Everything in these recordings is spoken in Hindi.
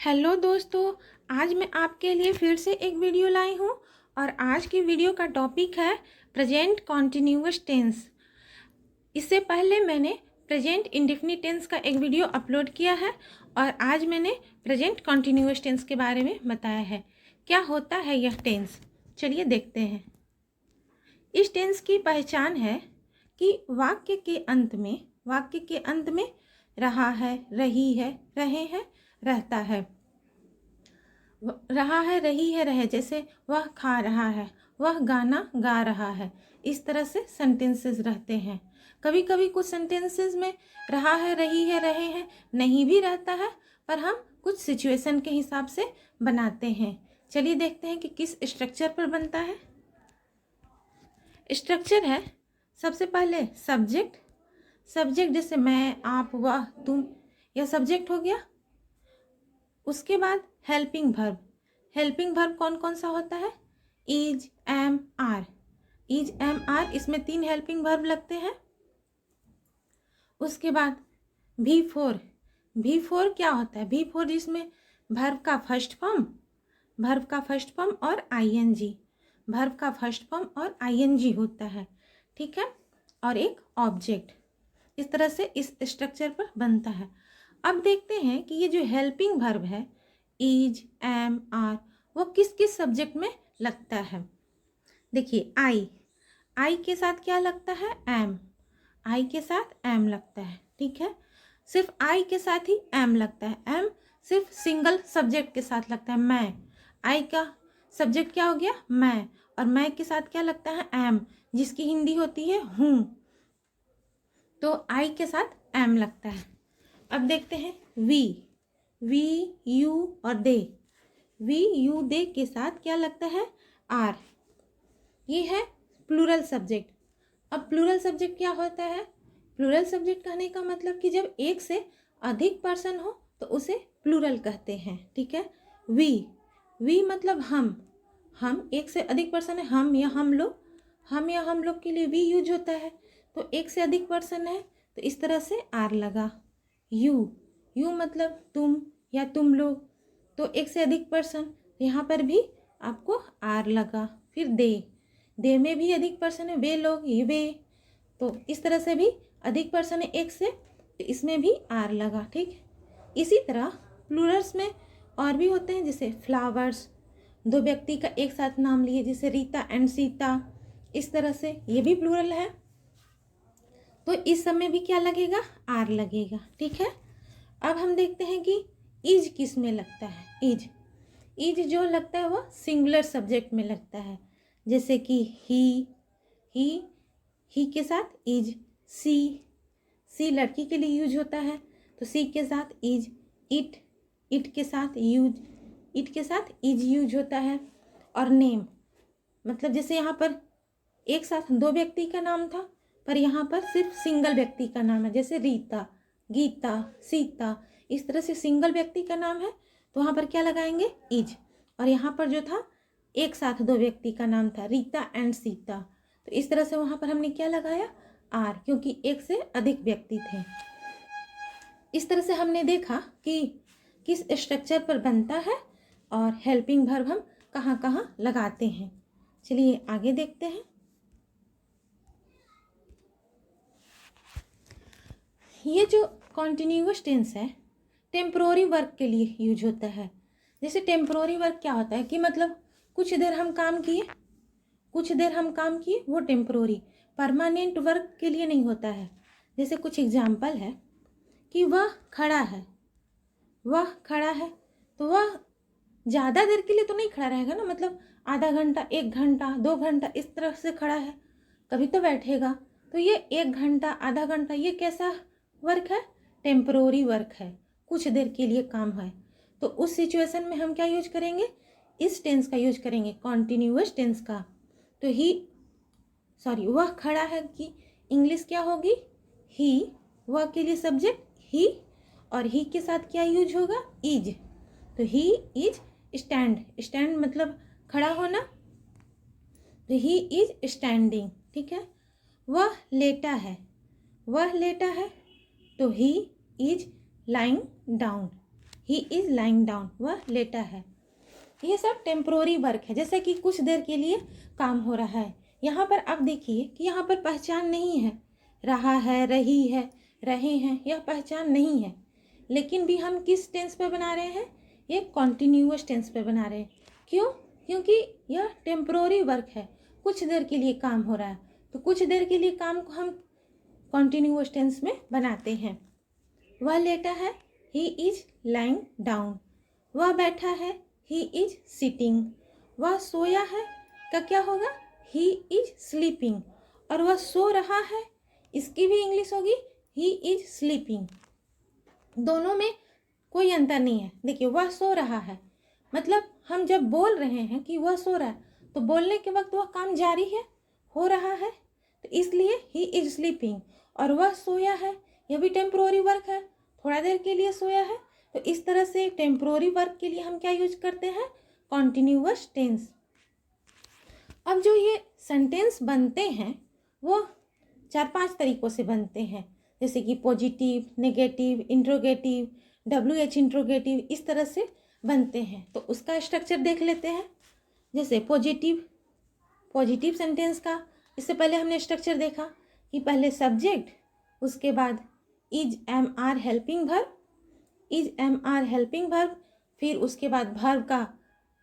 हेलो दोस्तों, आज मैं आपके लिए फिर से एक वीडियो लाई हूँ और आज की वीडियो का टॉपिक है प्रेजेंट कॉन्टिन्यूअस टेंस। इससे पहले मैंने प्रेजेंट इंडेफिनिट टेंस का एक वीडियो अपलोड किया है और आज मैंने प्रेजेंट कॉन्टिन्यूअस टेंस के बारे में बताया है। क्या होता है यह टेंस, चलिए देखते हैं। इस टेंस की पहचान है कि वाक्य के अंत में रहा है, रही है, रहे हैं, रहता है। रहा है, रही है, रहे, जैसे वह खा रहा है, वह गाना गा रहा है, इस तरह से सेंटेंसेस रहते हैं। कभी कभी कुछ सेंटेंसेस में रहा है, रही है, रहे हैं नहीं भी रहता है, पर हम कुछ सिचुएशन के हिसाब से बनाते हैं। चलिए देखते हैं कि किस स्ट्रक्चर पर बनता है। स्ट्रक्चर है सबसे पहले सब्जेक्ट जैसे मैं, आप, वह, तुम, यह सब्जेक्ट हो गया। उसके बाद हेल्पिंग वर्ब कौन कौन सा होता है? Is, am, are. इसमें 3 हेल्पिंग वर्ब लगते हैं। उसके बाद भी फोर क्या होता है? भी फोर जिसमें वर्ब का फर्स्ट फॉर्म और आईएनजी होता है, ठीक है, और एक ऑब्जेक्ट। इस तरह से इस स्ट्रक्चर पर बनता है। अब देखते हैं कि ये जो हेल्पिंग वर्ब है इज, एम, आर, वो किस किस सब्जेक्ट में लगता है। देखिए आई के साथ क्या लगता है? एम। आई के साथ एम लगता है, ठीक है। सिर्फ आई के साथ ही एम लगता है। एम सिर्फ सिंगल सब्जेक्ट के साथ लगता है, मैं। आई का सब्जेक्ट क्या हो गया? मैं। और मैं के साथ क्या लगता है? एम, जिसकी हिंदी होती है हूँ। तो आई के साथ एम लगता है। अब देखते हैं वी, यू और दे। दे के साथ क्या लगता है? आर। ये है प्लूरल सब्जेक्ट। अब प्लूरल सब्जेक्ट क्या होता है? प्लूरल सब्जेक्ट कहने का मतलब कि जब एक से अधिक पर्सन हो तो उसे प्लूरल कहते हैं, ठीक है। वी मतलब हम एक से अधिक पर्सन है, हम या हम लोग के लिए वी यूज होता है। तो एक से अधिक पर्सन है तो इस तरह से आर लगा। यू मतलब तुम या तुम लोग, तो एक से अधिक पर्सन, यहाँ पर भी आपको आर लगा। फिर दे में भी अधिक पर्सन है, वे लोग, ये वे, तो इस तरह से भी अधिक पर्सन है एक से, तो इसमें भी आर लगा, ठीक। इसी तरह प्लूरल्स में और भी होते हैं, जैसे फ्लावर्स, 2 व्यक्ति का एक साथ नाम लिए, जैसे रीता एंड सीता, इस तरह से ये भी प्लूरल है। तो इस सब में भी क्या लगेगा? आर लगेगा, ठीक है। अब हम देखते हैं कि इज किस में लगता है। इज जो लगता है वह सिंगुलर सब्जेक्ट में लगता है, जैसे कि ही के साथ इज। सी लड़की के लिए यूज होता है, तो सी के साथ इज। इट के साथ इज यूज होता है। और नेम मतलब जैसे यहाँ पर एक साथ 2 व्यक्ति का नाम था, पर यहाँ पर सिर्फ सिंगल व्यक्ति का नाम है, जैसे रीता, गीता, सीता, इस तरह से सिंगल व्यक्ति का नाम है तो वहाँ पर क्या लगाएंगे? इज। और यहाँ पर जो था एक साथ 2 व्यक्ति का नाम था, रीता एंड सीता, तो इस तरह से वहाँ पर हमने क्या लगाया? आर, क्योंकि एक से अधिक व्यक्ति थे। इस तरह से हमने देखा कि किस स्ट्रक्चर पर बनता है और हेल्पिंग वर्ब हम कहाँ कहाँ लगाते हैं। चलिए आगे देखते हैं। ये जो कॉन्टिन्यूअस टेंस है टेम्पोररी वर्क के लिए यूज होता है। जैसे टेम्पोररी वर्क क्या होता है कि मतलब कुछ देर हम काम किए, वो टेम्पोररी। परमानेंट वर्क के लिए नहीं होता है। जैसे कुछ एग्जाम्पल है कि वह खड़ा है तो वह ज़्यादा देर के लिए तो नहीं खड़ा रहेगा ना, मतलब आधा घंटा, 1 घंटा, 2 घंटा, इस तरह से खड़ा है, कभी तो बैठेगा। तो ये 1 घंटा, आधा घंटा, ये कैसा वर्क है? टेम्परोरी वर्क है, कुछ देर के लिए काम है। तो उस सिचुएशन में हम क्या यूज करेंगे? इस टेंस का यूज करेंगे, कॉन्टिन्यूअस टेंस का। तो वह खड़ा है की इंग्लिश क्या होगी? ही। वह के लिए सब्जेक्ट ही, और ही के साथ क्या यूज होगा? इज। तो ही इज स्टैंड मतलब खड़ा होना, तो ही इज स्टैंडिंग, ठीक है। वह लेटा है तो he is lying down. He is lying down, वह लेटा है। ये सब टेम्प्रोरी वर्क है, जैसे कि कुछ देर के लिए काम हो रहा है। यहाँ पर आप देखिए कि यहाँ पर पहचान नहीं है, रहा है, रही है, रहे हैं, यह पहचान नहीं है। लेकिन भी हम किस टेंस पे बना रहे हैं? ये कॉन्टिन्यूअस टेंस पे बना रहे हैं। क्यों? क्योंकि यह टेम्प्रोरी वर्क है, कुछ देर के लिए काम हो रहा है, तो कुछ देर के लिए काम को हम कॉन्टिन्यूअस टेंस में बनाते हैं। वह लेटा है, ही इज लाइंग डाउन। वह बैठा है, ही इज सिटिंग। वह सोया है का क्या होगा? He is sleeping. और वह सो रहा है, इसकी भी इंग्लिश होगी ही इज स्लीपिंग। दोनों में कोई अंतर नहीं है। देखिए, वह सो रहा है मतलब हम जब बोल रहे हैं कि वह सो रहा है, तो बोलने के वक्त वह काम जारी है, हो रहा है, तो इसलिए ही इज स्लीपिंग। और वह सोया है, यह भी टेम्प्रोरी वर्क है, थोड़ा देर के लिए सोया है। तो इस तरह से टेम्प्रोरी वर्क के लिए हम क्या यूज करते हैं? Continuous tense. अब जो ये सेंटेंस बनते हैं वो 4-5 तरीकों से बनते हैं, जैसे कि positive, negative, interrogative, WH interrogative, इस तरह से बनते हैं। तो उसका स्ट्रक्चर देख लेते हैं। जैसे पॉजिटिव सेंटेंस का, इससे पहले हमने स्ट्रक्चर देखा कि पहले सब्जेक्ट, उसके बाद is am are helping verb, is am are helping verb, फिर उसके बाद वर्ब का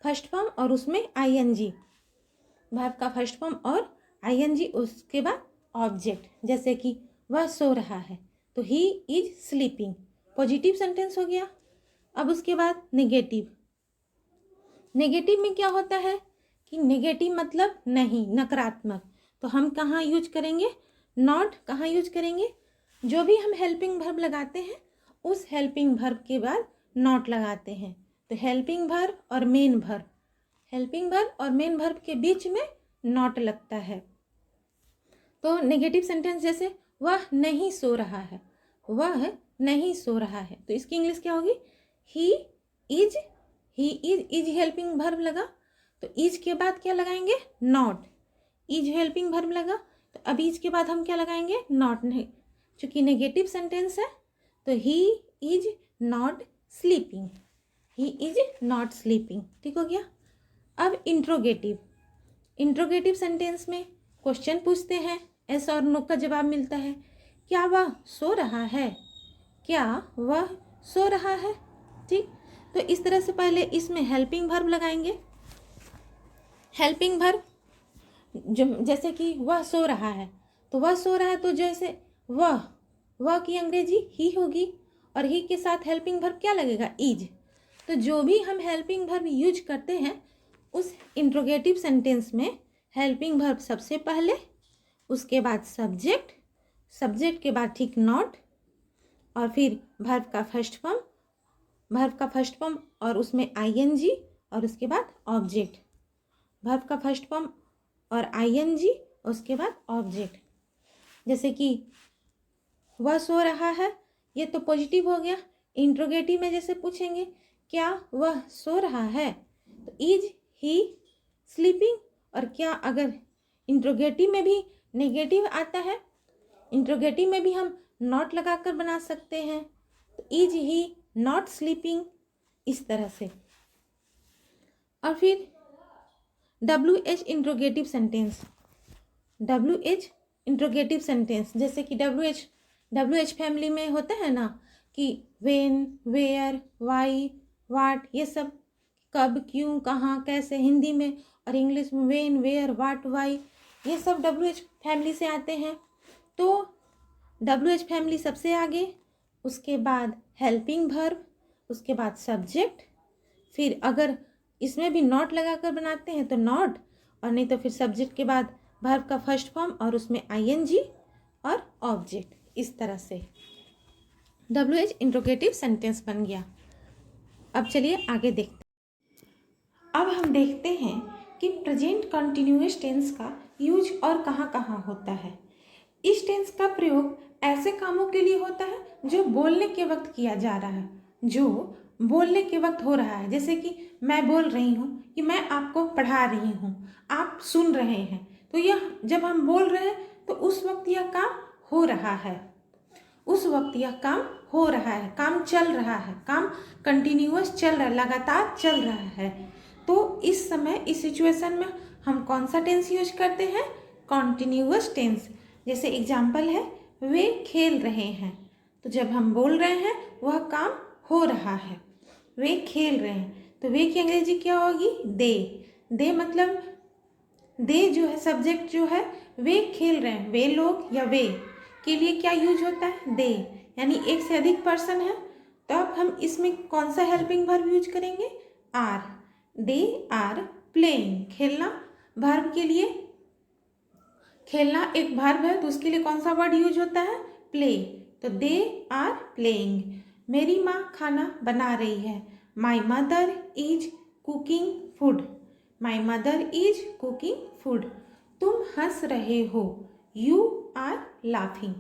फर्स्ट फॉर्म और उसमें ING, वर्ब का फर्स्ट फॉर्म और ING, उसके बाद ऑब्जेक्ट, जैसे कि वह सो रहा है तो he is sleeping, positive sentence हो गया। अब उसके बाद नेगेटिव में क्या होता है कि नेगेटिव मतलब नहीं, नकारात्मक, तो हम कहाँ यूज करेंगे? नॉट। कहाँ यूज करेंगे? जो भी हम हेल्पिंग वर्ब लगाते हैं उस हेल्पिंग वर्ब के बाद नॉट लगाते हैं। तो हेल्पिंग वर्ब और मेन वर्ब, हेल्पिंग वर्ब और मेन वर्ब के बीच में नॉट लगता है। तो नेगेटिव सेंटेंस जैसे वह नहीं सो रहा है, वह नहीं सो रहा है, तो इसकी इंग्लिश क्या होगी? ही इज हेल्पिंग वर्ब लगा, तो इज के बाद क्या लगाएंगे? नॉट। इज हेल्पिंग वर्ब लगा, तो अब इज के बाद हम क्या लगाएंगे? नॉट। नहीं, चूंकि नेगेटिव सेंटेंस है तो he is not sleeping, he is not sleeping. ठीक हो गया। अब इंट्रोगेटिव सेंटेंस में क्वेश्चन पूछते हैं, एस और नो का जवाब मिलता है। क्या वह सो रहा है? क्या वह सो रहा है? ठीक, तो इस तरह से पहले इसमें हेल्पिंग वर्ब लगाएंगे। हेल्पिंग वर्ब जो, जैसे कि वह सो रहा है, तो वह सो रहा है, तो जैसे वह की अंग्रेजी ही होगी, और ही के साथ हेल्पिंग वर्ब क्या लगेगा? इज। तो जो भी हम हेल्पिंग वर्ब यूज करते हैं उस इंट्रोगेटिव सेंटेंस में हेल्पिंग वर्ब सबसे पहले, उसके बाद सब्जेक्ट के बाद ठीक नॉट, और फिर वर्ब का फर्स्ट फॉर्म और उसमें ING, और उसके बाद ऑब्जेक्ट, वर्ब का फर्स्ट फॉर्म और ING, उसके बाद ऑब्जेक्ट। जैसे कि वह सो रहा है, ये तो पॉजिटिव हो गया। इंट्रोगेटिव में जैसे पूछेंगे क्या वह सो रहा है, तो इज ही स्लीपिंग। और क्या अगर इंट्रोगेटिव में भी नेगेटिव आता है, इंट्रोगेटिव में भी हम नॉट लगाकर बना सकते हैं, तो इज ही नॉट स्लीपिंग, इस तरह से। और फिर WH इंट्रोगेटिव सेंटेंस, जैसे कि WH फैमिली में होता है ना कि व्हेन, वेयर, वाई, व्हाट, ये सब कब, क्यों, कहाँ, कैसे, हिंदी में, और इंग्लिश में व्हेन, वेयर, व्हाट, वाई, ये सब WH फैमिली से आते हैं। तो WH फैमिली सबसे आगे, उसके बाद हेल्पिंग वर्ब, उसके बाद सब्जेक्ट, फिर अगर इसमें भी नॉट लगाकर बनाते हैं तो नॉट, और नहीं तो फिर सब्जेक्ट के बाद वर्ब का फर्स्ट फॉर्म और उसमें ING और ऑब्जेक्ट, इस तरह से WH इंट्रोगेटिव सेंटेंस बन गया। अब चलिए आगे देखते हैं। अब हम देखते हैं कि प्रेजेंट कंटिन्यूअस टेंस का यूज और कहाँ कहाँ होता है। इस टेंस का प्रयोग ऐसे कामों के लिए होता है जो बोलने के वक्त किया जा रहा है, जो बोलने के वक्त हो रहा है। जैसे कि मैं बोल रही हूँ कि मैं आपको पढ़ा रही हूँ, आप सुन रहे हैं, तो यह जब हम बोल रहे हैं तो उस वक्त यह काम हो रहा है, उस वक्त यह काम हो रहा है, काम चल रहा है, काम कंटिन्यूअस चल रहा है, लगातार चल रहा है। तो इस समय इस सिचुएशन में हम कौन सा टेंस यूज करते हैं? Continuous tense. जैसे एग्जाम्पल है, वे खेल रहे हैं, तो जब हम बोल रहे हैं वह काम हो रहा है, वे खेल रहे हैं, तो वे की अंग्रेजी क्या होगी? दे। दे मतलब दे जो है सब्जेक्ट जो है, वे खेल रहे हैं, वे लोग या वे के लिए क्या यूज होता है? दे। यानी एक से अधिक पर्सन है, तो अब हम इसमें कौन सा हेल्पिंग वर्ब यूज करेंगे? आर। They are playing. खेलना वर्ब के लिए, खेलना एक वर्ब है तो उसके लिए कौन सा वर्ड यूज होता है? प्ले। तो दे आर प्लेइंग। मेरी माँ खाना बना रही है, my mother is cooking food. My mother is cooking food. तुम हंस रहे हो, यू आर लाफिंग।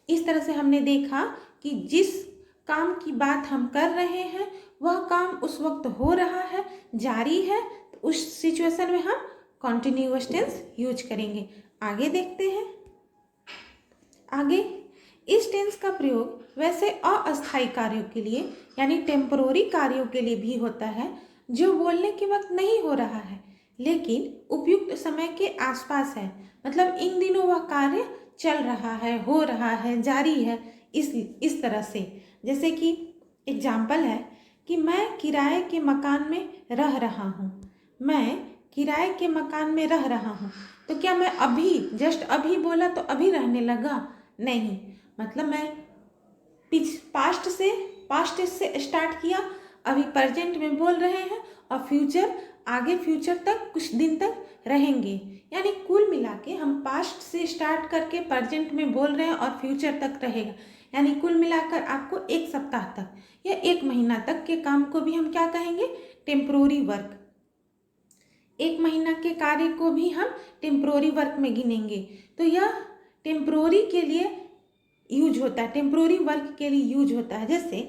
इस तरह से हमने देखा कि जिस काम की बात हम कर रहे हैं वह काम उस वक्त हो रहा है, जारी है, तो उस सिचुएशन में हम कॉन्टिन्यूअस टेंस यूज करेंगे। आगे देखते हैं। आगे इस टेंस का प्रयोग वैसे अस्थायी कार्यों के लिए यानी टेम्परोरी कार्यों के लिए भी होता है जो बोलने के वक्त नहीं हो रहा है लेकिन उपयुक्त समय के आसपास है। मतलब इन दिनों वह कार्य चल रहा है, हो रहा है, जारी है, इस तरह से। जैसे कि एग्जाम्पल है कि मैं किराए के मकान में रह रहा हूँ। मैं किराए के मकान में रह रहा हूँ, तो क्या मैं अभी जस्ट अभी बोला तो अभी रहने लगा? नहीं, मतलब मैं पास्ट से स्टार्ट किया, अभी प्रेजेंट में बोल रहे हैं और फ्यूचर, आगे फ्यूचर तक कुछ दिन तक रहेंगे। यानी कुल मिला के हम पास्ट से स्टार्ट करके प्रेजेंट में बोल रहे हैं और फ्यूचर तक रहेगा। यानी कुल मिलाकर आपको एक सप्ताह तक या एक महीना तक के काम को भी हम क्या कहेंगे? Temporary work. एक महीना के कार्य को भी हम टेम्परोरी वर्क में गिनेंगे। तो यह टेम्परोरी के लिए यूज होता है, टेम्परोरी वर्क के लिए यूज होता है। जैसे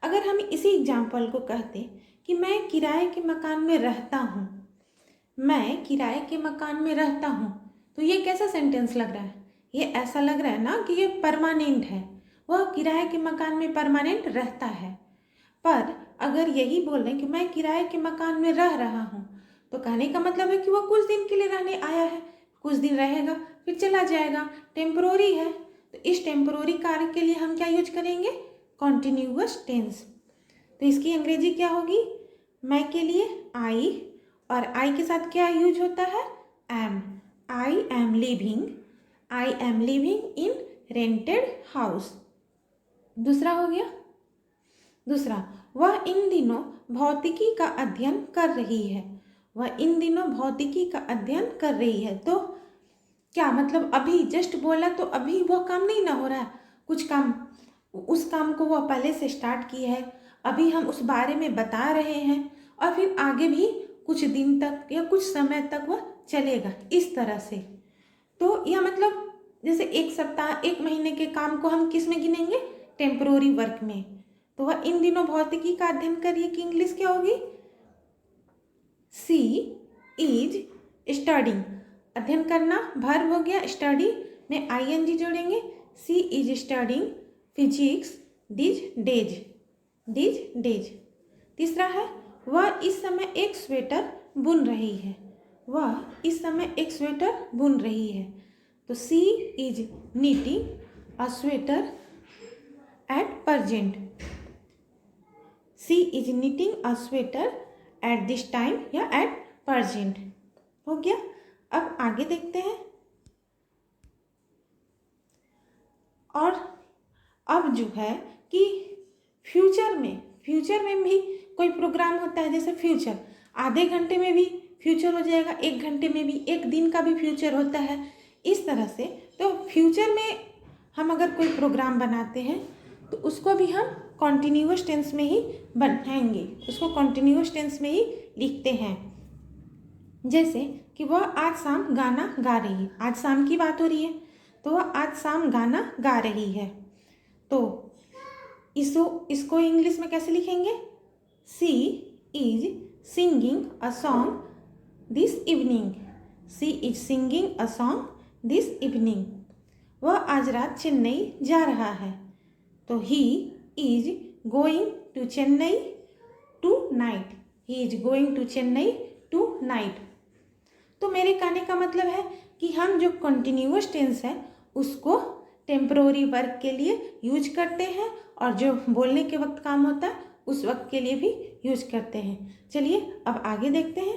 अगर हम इसी एग्जाम्पल को कहते कि मैं किराए के मकान में रहता हूँ, मैं किराए के मकान में रहता हूँ, तो ये कैसा सेंटेंस लग रहा है? ये ऐसा लग रहा है ना कि ये परमानेंट है, वह किराए के मकान में परमानेंट रहता है। पर अगर यही बोल रहे हैं कि मैं किराए के मकान में रह रहा हूँ, तो कहने का मतलब है कि वह कुछ दिन के लिए रहने आया है, कुछ दिन रहेगा फिर चला जाएगा, टेम्परोरी है। तो इस टेम्परोरी कार्य के लिए हम क्या यूज करेंगे? Continuous tense. तो इसकी अंग्रेजी क्या होगी? मैं के लिए आई, और आई के साथ क्या यूज होता है? Am. I am living in rented house. दूसरा हो गया, दूसरा, वह इन दिनों भौतिकी का अध्ययन कर रही है। वह इन दिनों भौतिकी का अध्ययन कर रही है, तो क्या मतलब अभी जस्ट बोला तो अभी वह काम नहीं ना हो रहा है, कुछ काम, उस काम को वह पहले से स्टार्ट की है, अभी हम उस बारे में बता रहे हैं और फिर आगे भी कुछ दिन तक या कुछ समय तक वह चलेगा, इस तरह से। तो यह मतलब जैसे एक सप्ताह, एक महीने के काम को हम किस में गिनेंगे? टेम्परोरी वर्क में। तो वह इन दिनों भौतिकी का अध्ययन कर रही है कि इंग्लिश क्या होगी? She is studying. अध्ययन करना वर्ब हो गया, स्टडी में आईएनजी जोड़ेंगे। She is studying physics these days. तीसरा है, वह इस समय एक स्वेटर बुन रही है। वह इस समय एक स्वेटर बुन रही है, तो she is knitting a sweater at present. She is knitting a sweater at this time या एट प्रेजेंट। हो गया। अब आगे देखते हैं। और अब जो है कि फ्यूचर में भी कोई प्रोग्राम होता है, जैसे फ्यूचर, आधे घंटे में भी फ्यूचर हो जाएगा, एक घंटे में भी, एक दिन का भी फ्यूचर होता है, इस तरह से। तो फ्यूचर में हम अगर कोई प्रोग्राम बनाते हैं तो उसको भी हम कॉन्टिन्यूअस टेंस में ही बनाएंगे, उसको कॉन्टिन्यूअस टेंस में ही लिखते हैं। जैसे कि वह आज शाम गाना गा रही है, आज शाम की बात हो रही है, तो वह आज शाम गाना गा रही है। तो इसको इंग्लिश में कैसे लिखेंगे? She is singing a song this evening. She is singing a song this evening. वह आज रात चेन्नई जा रहा है, तो he is going to Chennai tonight. He is going to Chennai tonight. तो मेरे कहने का मतलब है कि हम जो कंटिन्यूअस टेंस है उसको टेम्परोरी वर्क के लिए यूज करते हैं और जो बोलने के वक्त काम होता है उस वक्त के लिए भी यूज करते हैं। चलिए अब आगे देखते हैं।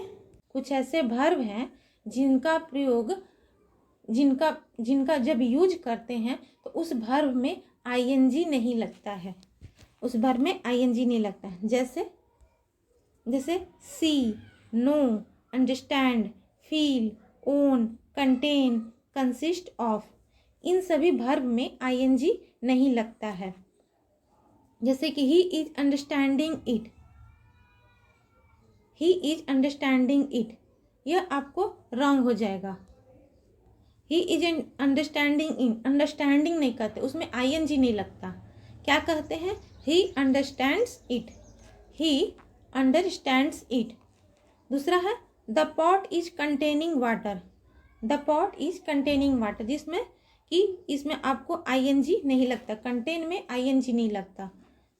कुछ ऐसे वर्ब हैं जिनका प्रयोग जिनका जब यूज करते हैं तो उस वर्ब में आईएनजी नहीं लगता है, उस वर्ब में आईएनजी नहीं लगता है। जैसे see, know, understand, feel, own, contain, consist of, इन सभी वर्ब में आईएनजी नहीं लगता है। जैसे कि he is understanding it, he is understanding it, यह आपको रॉन्ग हो जाएगा। ही इज अंडरस्टैंडिंग नहीं कहते, उसमें आईएनजी नहीं लगता। क्या कहते हैं? He understands it, he understands it. दूसरा है the pot is containing water, the pot is containing water, जिसमें कि इसमें आपको आईएनजी नहीं लगता, कंटेन में आईएनजी नहीं लगता।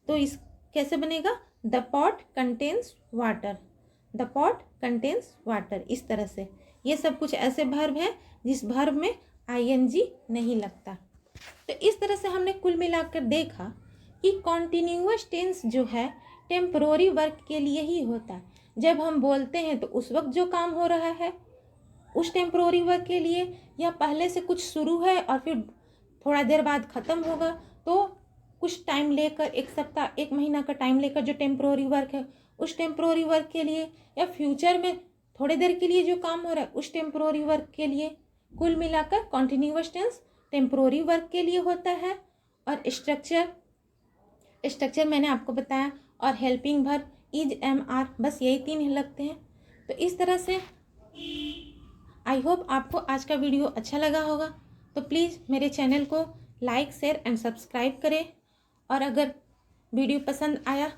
तो इस कैसे बनेगा? The pot contains water, the pot contains water. इस तरह से ये सब कुछ ऐसे वर्ब हैं जिस वर्ब में आईएनजी नहीं लगता। तो इस तरह से हमने कुल मिलाकर देखा कि कॉन्टिन्यूअस टेंस जो है टेम्परोरी वर्क के लिए ही होता है। जब हम बोलते हैं तो उस वक्त जो काम हो रहा है उस टेम्परोरी वर्क के लिए, या पहले से कुछ शुरू है और फिर थोड़ा देर बाद ख़त्म होगा, तो कुछ टाइम लेकर, एक सप्ताह, एक महीना का टाइम लेकर जो टेम्परोरी वर्क है उस टेम्परोरी वर्क के लिए, या फ्यूचर में थोड़ी देर के लिए जो काम हो रहा है उस टेम्परोरी वर्क के लिए। कुल मिलाकर कॉन्टिन्यूअस टेंस टेम्परोरी वर्क के लिए होता है। और स्ट्रक्चर मैंने आपको बताया, और helping verb is, am, are, बस यही तीन ही लगते हैं। तो इस तरह से आई होप आपको आज का वीडियो अच्छा लगा होगा। तो प्लीज़ मेरे चैनल को लाइक, शेयर एंड सब्सक्राइब करें, और अगर वीडियो पसंद आया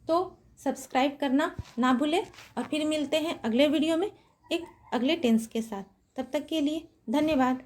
तो सब्सक्राइब करना ना भूलें। और फिर मिलते हैं अगले वीडियो में एक अगले टेंस के साथ। तब तक के लिए धन्यवाद।